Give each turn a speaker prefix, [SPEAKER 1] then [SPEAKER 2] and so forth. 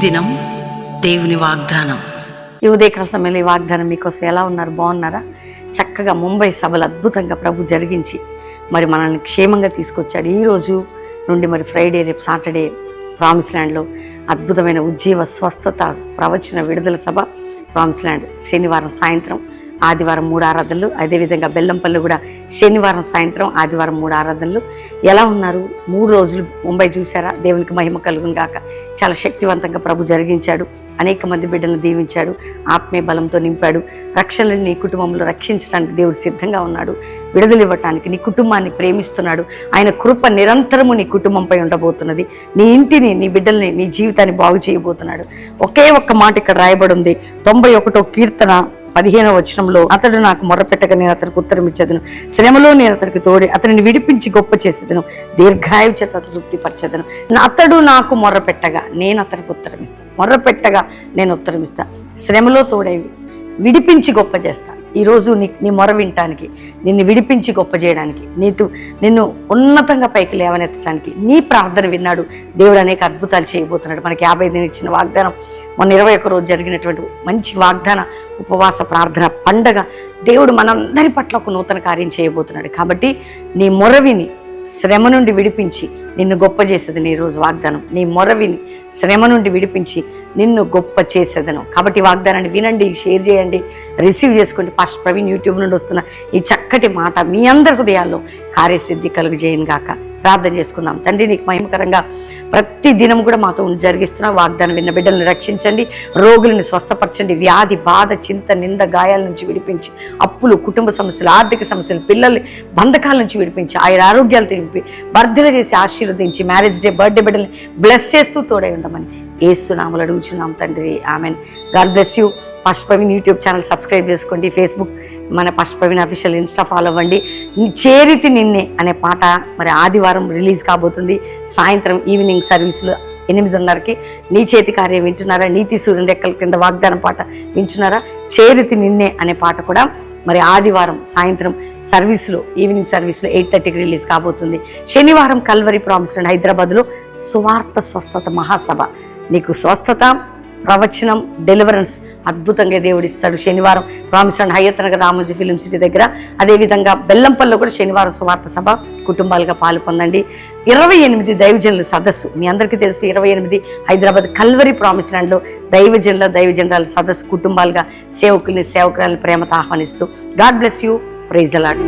[SPEAKER 1] దినం దేవుని వాగ్దానం.
[SPEAKER 2] ఈ ఉదయకాల సమయంలో ఈ వాగ్దానం మీకోసం ఎలా ఉన్నారు? బాగున్నారా? చక్కగా ముంబై సభలు అద్భుతంగా ప్రభు జరిగించి మరి మనల్ని క్షేమంగా తీసుకొచ్చాడు. ఈరోజు నుండి మరి ఫ్రైడే, రేపు సాటర్డే ప్రామిస్ ల్యాండ్లో అద్భుతమైన ఉజ్జీవ స్వస్థత ప్రవచన విడుదల సభ ప్రామిస్ ల్యాండ్. శనివారం సాయంత్రం, ఆదివారం 3 ఆరాధనలు. అదేవిధంగా బెల్లంపల్లి కూడా శనివారం సాయంత్రం, ఆదివారం 3 ఆరాధనలు. ఎలా ఉన్నారు? 3 రోజులు ముంబై చూసారా? దేవునికి మహిమ కలుగును గాక. చాలా శక్తివంతంగా ప్రభు జరిగించాడు. అనేక మంది బిడ్డలను దీవించాడు, ఆత్మీయ బలంతో నింపాడు. రక్షణని నీ కుటుంబంలో రక్షించడానికి దేవుడు సిద్ధంగా ఉన్నాడు. విడుదల ఇవ్వటానికి నీ కుటుంబాన్ని ప్రేమిస్తున్నాడు. ఆయన కృప నిరంతరము నీ కుటుంబంపై ఉండబోతున్నది. నీ ఇంటిని, నీ బిడ్డల్ని, నీ జీవితాన్ని బాగు చేయబోతున్నాడు. ఒకే ఒక్క మాట ఇక్కడ రాయబడి ఉంది. 91వ కీర్తన 15వ వచనంలో, అతడు నాకు మొర్రపెట్టగా నేను అతనికి ఉత్తరం ఇచ్చేదను, శ్రమలో నేను అతనికి తోడి అతనిని విడిపించి గొప్ప చేసేదను, దీర్ఘాయువు చేత తృప్తిపరచెదను. అతడు నాకు మొర్రపెట్టగా నేను అతనికి ఉత్తరం ఇస్తాను. మొర్రపెట్టగా నేను ఉత్తరం ఇస్తాను. శ్రమలో తోడై విడిపించి గొప్ప చేస్తా. ఈరోజు నీ మొర వినటానికి, నిన్ను విడిపించి గొప్ప చేయడానికి, నిన్ను ఉన్నతంగా పైకి లేవనెత్తడానికి నీ ప్రార్థన విన్నాడు. దేవుడు అనేక అద్భుతాలు చేయబోతున్నాడు. మనకి 50 దినం ఇచ్చిన వాగ్దానం, మొన్న 21 రోజు జరిగినటువంటి మంచి వాగ్దాన ఉపవాస ప్రార్థన పండగ, దేవుడు మనందరి పట్ల ఒక నూతన కార్యం చేయబోతున్నాడు. కాబట్టి నీ మొర విని శ్రమ నుండి విడిపించి నిన్ను గొప్ప చేసేదని ఈరోజు వాగ్దానం. నీ మొర విని శ్రమ నుండి విడిపించి నిన్ను గొప్ప చేసేదను. కాబట్టి వాగ్దానాన్ని వినండి, షేర్ చేయండి, రిసీవ్ చేసుకోండి. పాస్టర్ ప్రవీణ్ యూట్యూబ్ నుండి వస్తున్న ఈ చక్కటి మాట మీ అందరి హృదయాల్లో కార్యసిద్ధి కలుగు చేయను గాక. ప్రార్థన చేసుకుందాం. తండ్రి, నీకు మహిమకరంగా ప్రతి దినం కూడా మాతో జరిగిస్తున్న వాగ్దానం విన్న బిడ్డలను రక్షించండి, రోగులను స్వస్థపరచండి, వ్యాధి, బాధ, చింత, నింద, గాయాల నుంచి విడిపించి, అప్పులు, కుటుంబ సమస్యలు, ఆర్థిక సమస్యలు, పిల్లల్ని బంధకాల నుంచి విడిపించి, ఆయన ఆరోగ్యాలు తిరిపి వర్ధన చేసి ఆశీర్వదించి, మ్యారేజ్ డే, బర్త్డే బిడ్డల్ని బ్లెస్ చేస్తూ తోడై ఉండమని యేసు నామములో అడుగుచున్నాం తండ్రి, amen. God bless you. Pastor Praveen YouTube channel subscribe చేసుకోండి. ఫేస్బుక్ మన pastor Praveen official, Insta follow అవ్వండి. చేరితి నిన్నే అనే పాట మరి ఆదివారం రిలీజ్ కాబోతుంది. సాయంత్రం ఈవినింగ్ సర్వీసులు 8:30కి నీ చేతి కార్యం వింటున్నారా? నీతి సూర్యుని రెక్కల కింద వాగ్దానం పాట వింటున్నారా? చేరితి నిన్నే అనే పాట కూడా మరి ఆదివారం సాయంత్రం సర్వీసులో, ఈవినింగ్ సర్వీస్లో 8:30కి రిలీజ్ కాబోతుంది. శనివారం కల్వరి ప్రామిస్ ల్యాండ్ హైదరాబాద్లో సువార్త స్వస్థత మహాసభ. నీకు స్వస్థత, ప్రవచనం, డెలివరెన్స్ అద్భుతంగా దేవుడిస్తాడు. శనివారం promise land Hayath Nagar Ramoji film city దగ్గర. అదేవిధంగా బెల్లంపల్లిలో కూడా శనివారం సువార్త సభ. కుటుంబాలుగా పాలు పొందండి. 28 దైవజనుల సదస్సు. మీ అందరికీ తెలుసు, 28 హైదరాబాద్ కల్వరి ప్రామిస్ ల్యాండ్లో దైవజనుల సదస్సు. కుటుంబాలుగా సేవకుల్ని, సేవకురాలని ప్రేమతో ఆహ్వానిస్తూ. God bless you. Praise the lord.